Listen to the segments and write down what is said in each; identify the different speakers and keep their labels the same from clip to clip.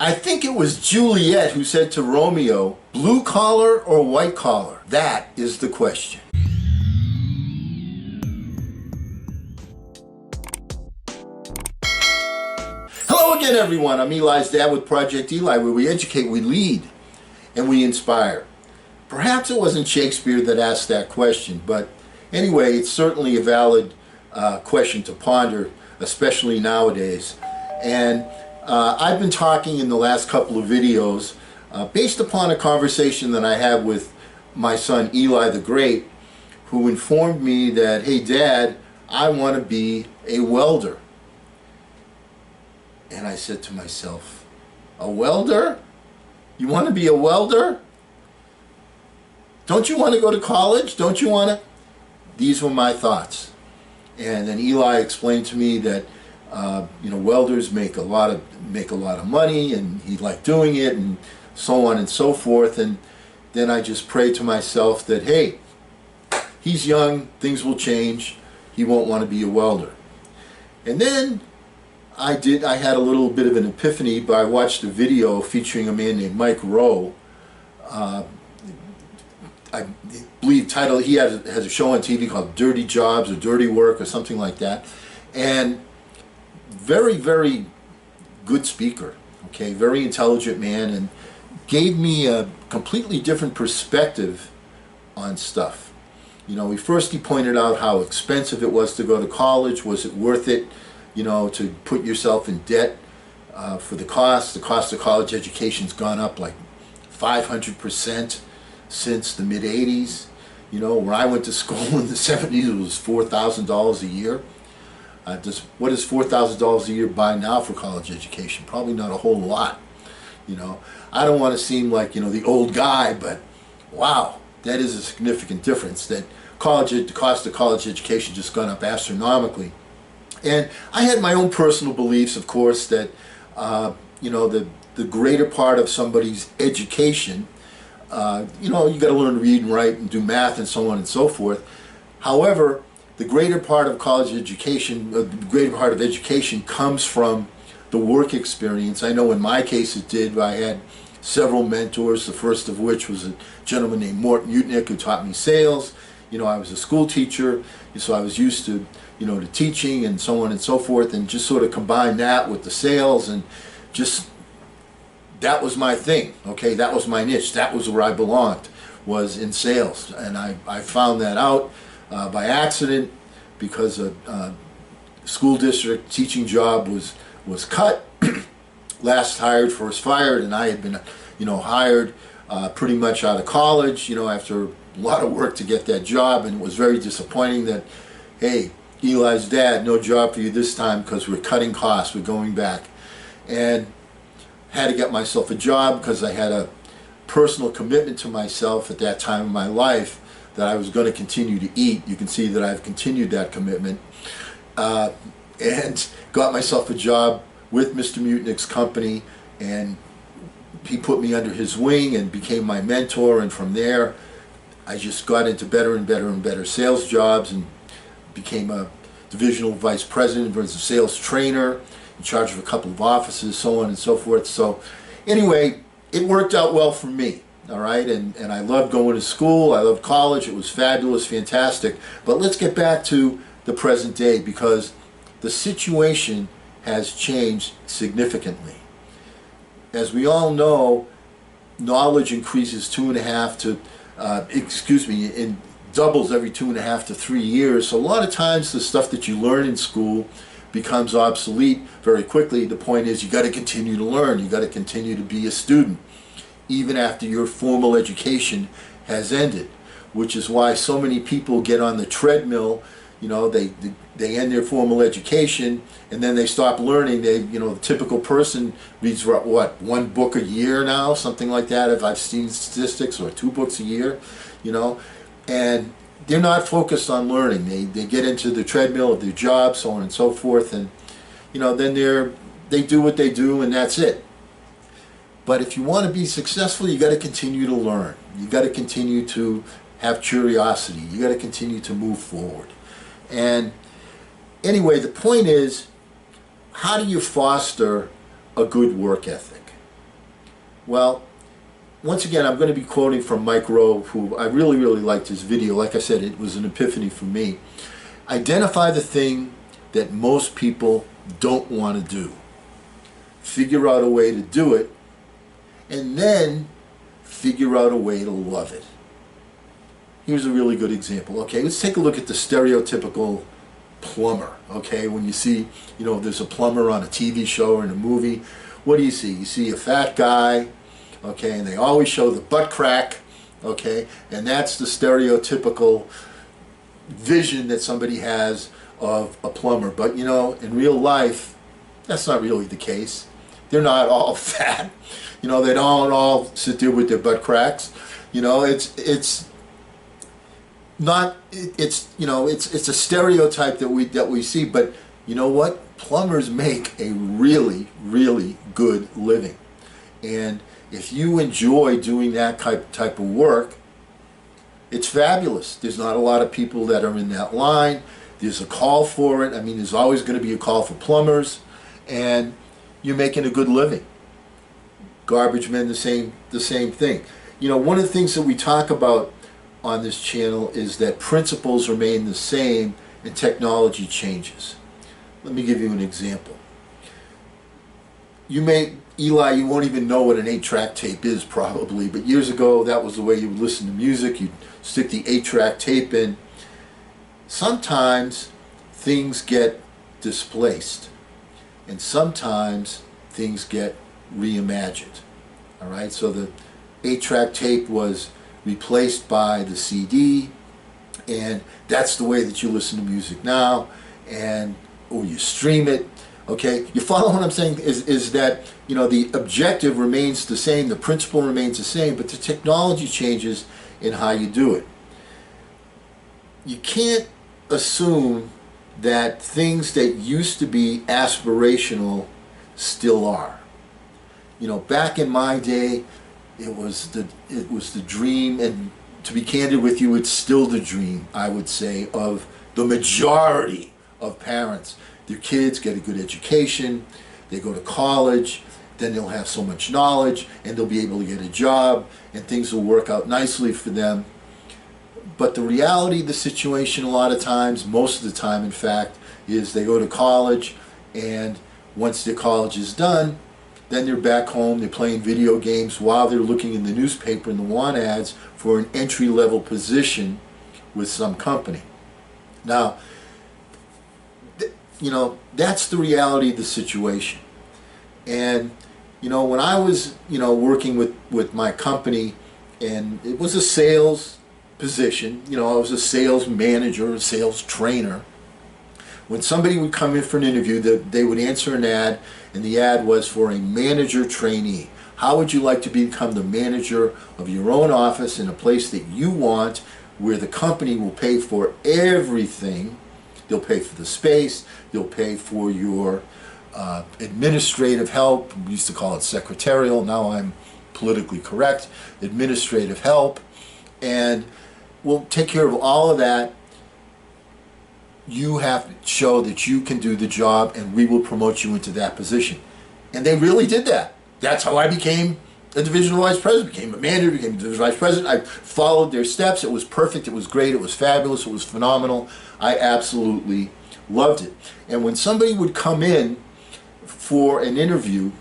Speaker 1: I think it was Juliet who said to Romeo, blue collar or white collar? That is the question. Hello again, everyone. I'm Eli's dad with Project Eli, where we educate, we lead, and we inspire. Perhaps it wasn't Shakespeare that asked that question, but anyway, it's certainly a valid question to ponder, especially nowadays. And I've been talking in the last couple of videos based upon a conversation that I had with my son Eli the Great, who informed me that, hey Dad, I want to be a welder. And I said to myself, a welder? You want to be a welder? Don't you want to go to college? Don't you want to? These were my thoughts. And then Eli explained to me that welders make a lot of money, and he liked doing it, and so on and so forth. And then I just prayed to myself that, hey, he's young, things will change, he won't want to be a welder. And then I had a little bit of an epiphany, but I watched a video featuring a man named Mike Rowe. I believe title, he has a show on TV called Dirty Jobs or Dirty Work or something like that. And very, very good speaker, okay, very intelligent man, and gave me a completely different perspective on stuff. He pointed out how expensive it was to go to college. Was it worth it, to put yourself in debt for the cost? The cost of college education's gone up like 500% since the mid-'80s. Where I went to school in the 70s, it was $4,000 a year. What does $4,000 a year buy now for college education? Probably not a whole lot. I don't want to seem like, the old guy, but wow, that is a significant difference. That the cost of college education just gone up astronomically. And I had my own personal beliefs, of course, that, the greater part of somebody's education, you got to learn to read and write and do math and so on and so forth. However, the greater part of college education, the greater part of education comes from the work experience. I know in my case it did. I had several mentors, the first of which was a gentleman named Morton Utnick who taught me sales. I was a school teacher, so I was used to, to teaching and so on and so forth, and just sort of combine that with the sales, and just, that was my thing, okay? That was my niche. That was where I belonged, was in sales. And I found that out by accident, because a school district teaching job was cut. Last hired, first fired, and I had been hired pretty much out of college, after a lot of work to get that job. And it was very disappointing that, hey, Eli's dad, no job for you this time because we're cutting costs, we're going back. And had to get myself a job because I had a personal commitment to myself at that time in my life that I was going to continue to eat. You can see that I've continued that commitment, and got myself a job with Mr. Mutnick's company, and he put me under his wing and became my mentor. And from there I just got into better and better and better sales jobs, and became a divisional vice president, as a sales trainer, in charge of a couple of offices, so on and so forth. So anyway, it worked out well for me, all right? And I loved going to school. I loved college. It was fabulous, fantastic. But let's get back to the present day, because the situation has changed significantly. As we all know, knowledge increases it doubles every 2.5 to 3 years. So a lot of times the stuff that you learn in school becomes obsolete very quickly. The point is, you got to continue to learn. You got to continue to be a student, even after your formal education has ended, which is why so many people get on the treadmill. They end their formal education and then they stop learning. The typical person reads what, 1 book a year now, something like that, if I've seen statistics, or 2 books a year, and they're not focused on learning. They get into the treadmill of their job, so on and so forth, and then they do what they do, and that's it. But if you want to be successful, you got to continue to learn. You got to continue to have curiosity. You got to continue to move forward. And anyway, the point is, how do you foster a good work ethic? Well, once again, I'm going to be quoting from Mike Rowe, who I really, really liked his video. Like I said, it was an epiphany for me. Identify the thing that most people don't want to do. Figure out a way to do it, and then figure out a way to love it. Here's a really good example. Okay, let's take a look at the stereotypical plumber. Okay, when you see, there's a plumber on a TV show or in a movie, what do? You see a fat guy, okay, and they always show the butt crack, okay, and that's the stereotypical vision that somebody has of a plumber. But in real life, that's not really the case. They're not all fat. They don't all sit there with their butt cracks. It's not. It's a stereotype that we see. But you know what? Plumbers make a really, really good living, and if you enjoy doing that type of work, it's fabulous. There's not a lot of people that are in that line. There's a call for it. I mean, there's always going to be a call for plumbers, and you're making a good living. Garbage men, the same thing. One of the things that we talk about on this channel is that principles remain the same and technology changes. Let me give you an example. Eli, you won't even know what an 8-track tape is probably, but years ago that was the way you would listen to music. You'd stick the 8-track tape in. Sometimes things get displaced, and sometimes things get reimagined. All right, so the 8-track tape was replaced by the CD, and that's the way that you listen to music now, or you stream it. Okay, you follow what I'm saying? Is that the objective remains the same, the principle remains the same, but the technology changes in how you do it. You can't assume that things that used to be aspirational still are. Back in my day, it was the dream, and to be candid with you, it's still the dream, I would say, of the majority of parents. Their kids get a good education, they go to college, then they'll have so much knowledge, and they'll be able to get a job, and things will work out nicely for them. But the reality of the situation a lot of times, most of the time in fact, is they go to college, and once their college is done, then they're back home, they're playing video games while they're looking in the newspaper and the want ads for an entry-level position with some company. Now, that's the reality of the situation. And, when I was, working with my company, and it was a sales position, I was a sales manager, a sales trainer. When somebody would come in for an interview, they would answer an ad, and the ad was for a manager trainee. How would you like to become the manager of your own office in a place that you want, where the company will pay for everything? They'll pay for the space, they'll pay for your administrative help. We used to call it secretarial, now I'm politically correct, administrative help, and we'll take care of all of that. You have to show that you can do the job, and we will promote you into that position. And they really did that. That's how I became a divisional vice president, became a manager, became a divisional vice president. I followed their steps. It was perfect, it was great, it was fabulous, it was phenomenal. I absolutely loved it. And when somebody would come in for an interview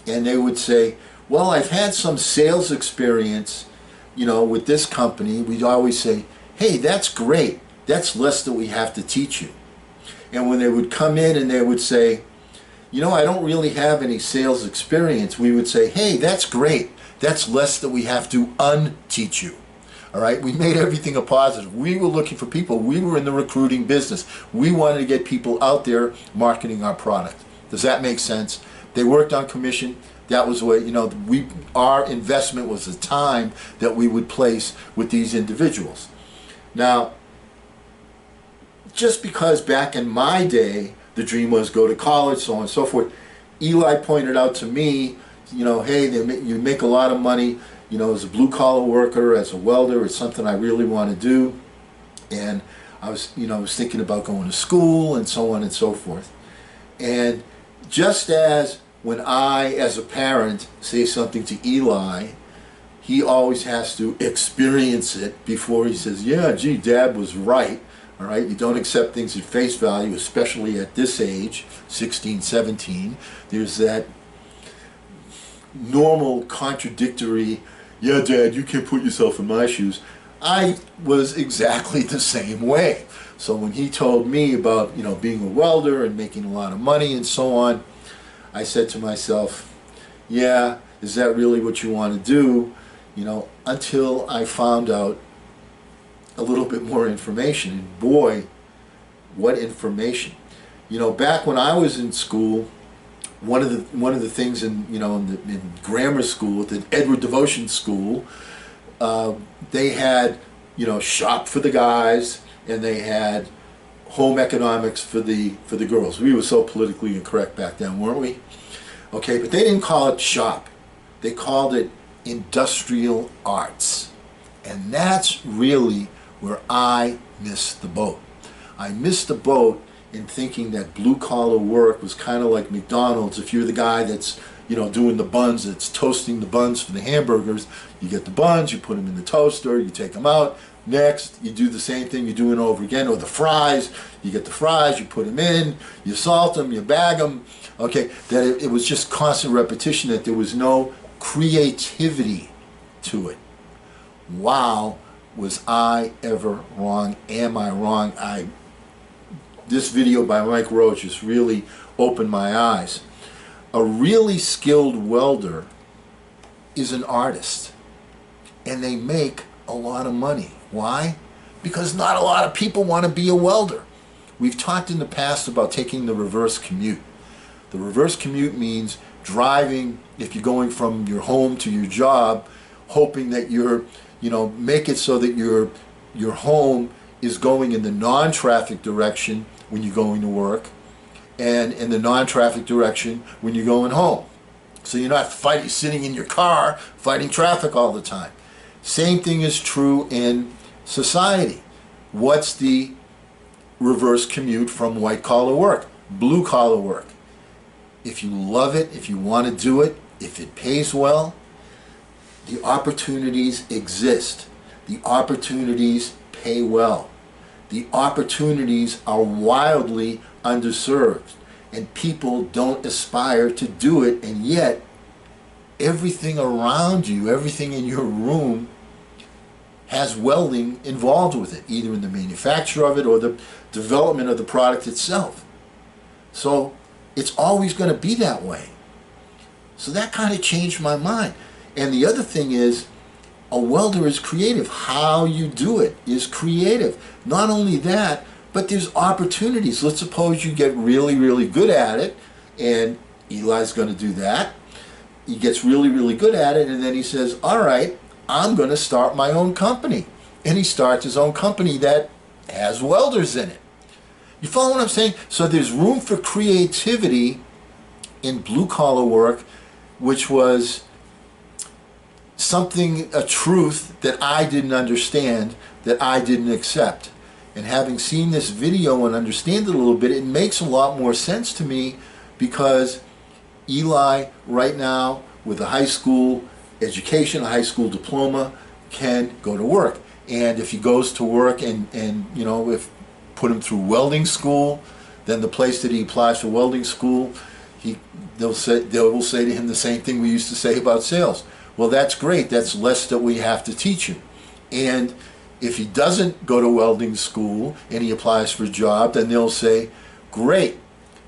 Speaker 1: and they would say, well, I've had some sales experience, with this company, we'd always say, hey, that's great. That's less that we have to teach you. And when they would come in and they would say, I don't really have any sales experience, we would say, hey, that's great. That's less that we have to unteach you. All right, we made everything a positive. We were looking for people. We were in the recruiting business. We wanted to get people out there marketing our product. Does that make sense? They worked on commission. That was the way, our investment was the time that we would place with these individuals. Now, just because back in my day, the dream was go to college, so on and so forth, Eli pointed out to me, hey, you make a lot of money, as a blue-collar worker, as a welder, it's something I really want to do. And I was thinking about going to school and so on and so forth. And just as when I, as a parent, say something to Eli, he always has to experience it before he says, yeah, gee, Dad was right. All right, you don't accept things at face value, especially at this age, 16, 17. There's that normal contradictory, yeah, Dad, you can't put yourself in my shoes. I was exactly the same way. So when he told me about, being a welder and making a lot of money and so on, I said to myself, yeah, is that really what you want to do? Until I found out a little bit more information. And boy, what information. Back when I was in school, one of the things in grammar school, at the Edward Devotion School, they had shop for the guys, and they had home economics for the girls. We were so politically incorrect back then, weren't we? Okay, but they didn't call it shop. They called it industrial arts. And that's really where I missed the boat. I missed the boat in thinking that blue-collar work was kind of like McDonald's. If you're the guy that's, doing the buns, that's toasting the buns for the hamburgers, you get the buns, you put them in the toaster, you take them out. Next, you do the same thing, you do it over again. Or the fries, you get the fries, you put them in, you salt them, you bag them. Okay, that it was just constant repetition, that there was no creativity to it. Wow, was I ever wrong? Am I wrong? This video by Mike Roach just really opened my eyes. A really skilled welder is an artist, and they make a lot of money. Why? Because not a lot of people want to be a welder. We've talked in the past about taking the reverse commute. The reverse commute means driving, if you're going from your home to your job, hoping that you're, make it so that your home is going in the non-traffic direction when you're going to work, and in the non-traffic direction when you're going home. So you're not sitting in your car fighting traffic all the time. Same thing is true in society. What's the reverse commute from white-collar work? Blue-collar work. If you love it, if you want to do it, if it pays well, the opportunities exist. The opportunities pay well. The opportunities are wildly underserved, and people don't aspire to do it, and yet everything around you, everything in your room has welding involved with it, either in the manufacture of it or the development of the product itself. So it's always going to be that way. So that kind of changed my mind. And the other thing is, a welder is creative. How you do it is creative. Not only that, but there's opportunities. Let's suppose you get really, really good at it, and Eli's going to do that. He gets really, really good at it, and then he says, all right, I'm going to start my own company. And he starts his own company that has welders in it. You follow what I'm saying? So there's room for creativity in blue-collar work, which was something, a truth that I didn't understand, that I didn't accept. And having seen this video and understand it a little bit, it makes a lot more sense to me, because Eli, right now, with a high school education, a high school diploma, can go to work. And if he goes to work and if put him through welding school, then the place that he applies for welding school, they will say to him the same thing we used to say about sales. Well, that's great. That's less that we have to teach him. And if he doesn't go to welding school and he applies for a job, then they'll say, great,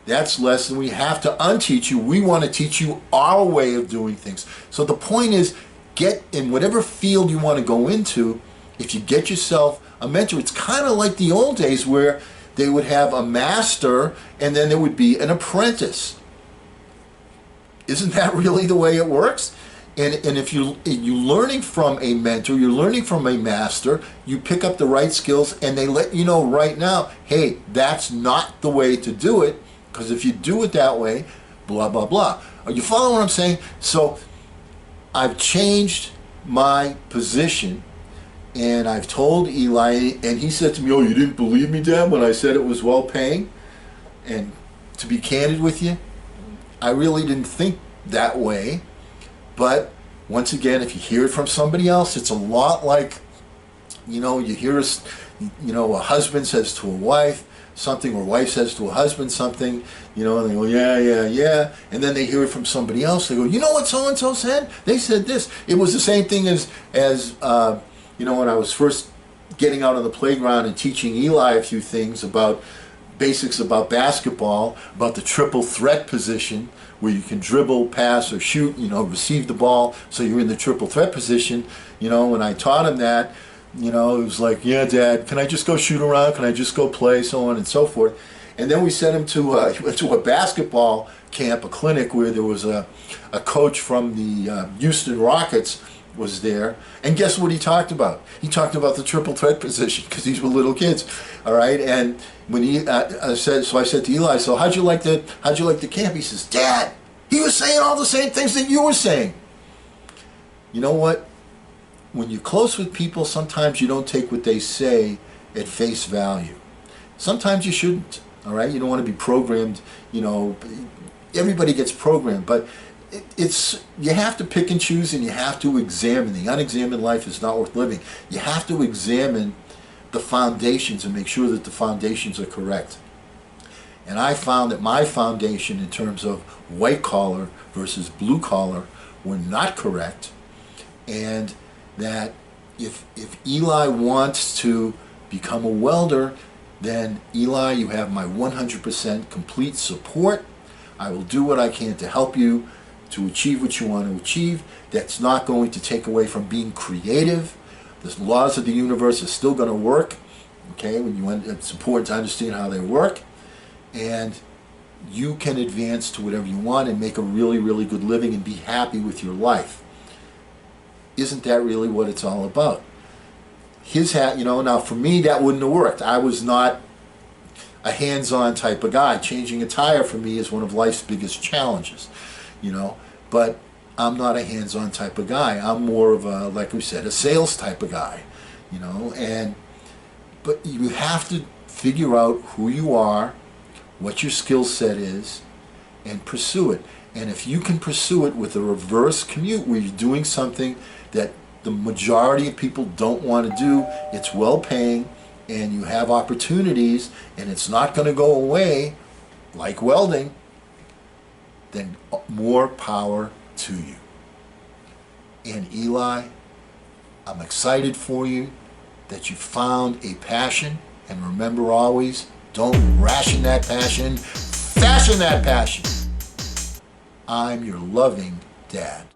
Speaker 1: that's less than we have to unteach you. We want to teach you our way of doing things. So the point is, get in whatever field you want to go into. If you get yourself a mentor, it's kind of like the old days where they would have a master and then there would be an apprentice. Isn't that really the way it works? And if you're learning from a mentor, you're learning from a master, you pick up the right skills, and they let you know right now, hey, that's not the way to do it, because if you do it that way, blah, blah, blah. Are you following what I'm saying? So I've changed my position, and I've told Eli, and he said to me, oh, you didn't believe me, Dad, when I said it was well-paying? And to be candid with you, I really didn't think that way. But once again, if you hear it from somebody else, it's a lot like, you hear a husband says to a wife something, or a wife says to a husband something, and they go, yeah, yeah, yeah. And then they hear it from somebody else. They go, you know what so-and-so said? They said this. It was the same thing as when I was first getting out on the playground and teaching Eli a few things about basics about basketball, about the triple threat position, where you can dribble, pass, or shoot, receive the ball, so you're in the triple threat position. When I taught him that, it was like, yeah, Dad, can I just go shoot around? Can I just go play? So on and so forth. And then we sent him to a basketball camp, a clinic, where there was a coach from the Houston Rockets was there. And guess what he talked about? He talked about the triple threat position, because these were little kids. All right. And when I said to Eli, so how'd you like the camp? He says, Dad, he was saying all the same things that you were saying. You know what? When you're close with people, sometimes you don't take what they say at face value. Sometimes you shouldn't, all right? You don't want to be programmed, everybody gets programmed, but you have to pick and choose, and you have to examine. The unexamined life is not worth living. You have to examine the foundations and make sure that the foundations are correct. And I found that my foundation in terms of white collar versus blue collar were not correct, and that if Eli wants to become a welder, then Eli, you have my 100% complete support. I will do what I can to help you to achieve what you want to achieve. That's not going to take away from being creative. The laws of the universe are still going to work. Okay, it's important to understand how they work, and you can advance to whatever you want and make a really, really good living and be happy with your life. Isn't that really what it's all about? Now for me, that wouldn't have worked. I was not a hands-on type of guy. Changing a tire for me is one of life's biggest challenges, but I'm not a hands-on type of guy. I'm more of a, like we said, a sales type of guy, but you have to figure out who you are, what your skill set is, and pursue it. And if you can pursue it with a reverse commute, where you're doing something that the majority of people don't want to do, it's well paying, and you have opportunities, and it's not going to go away, like welding, then more power to you. And Eli, I'm excited for you that you found a passion, and remember always, don't ration that passion, fashion that passion. I'm your loving dad.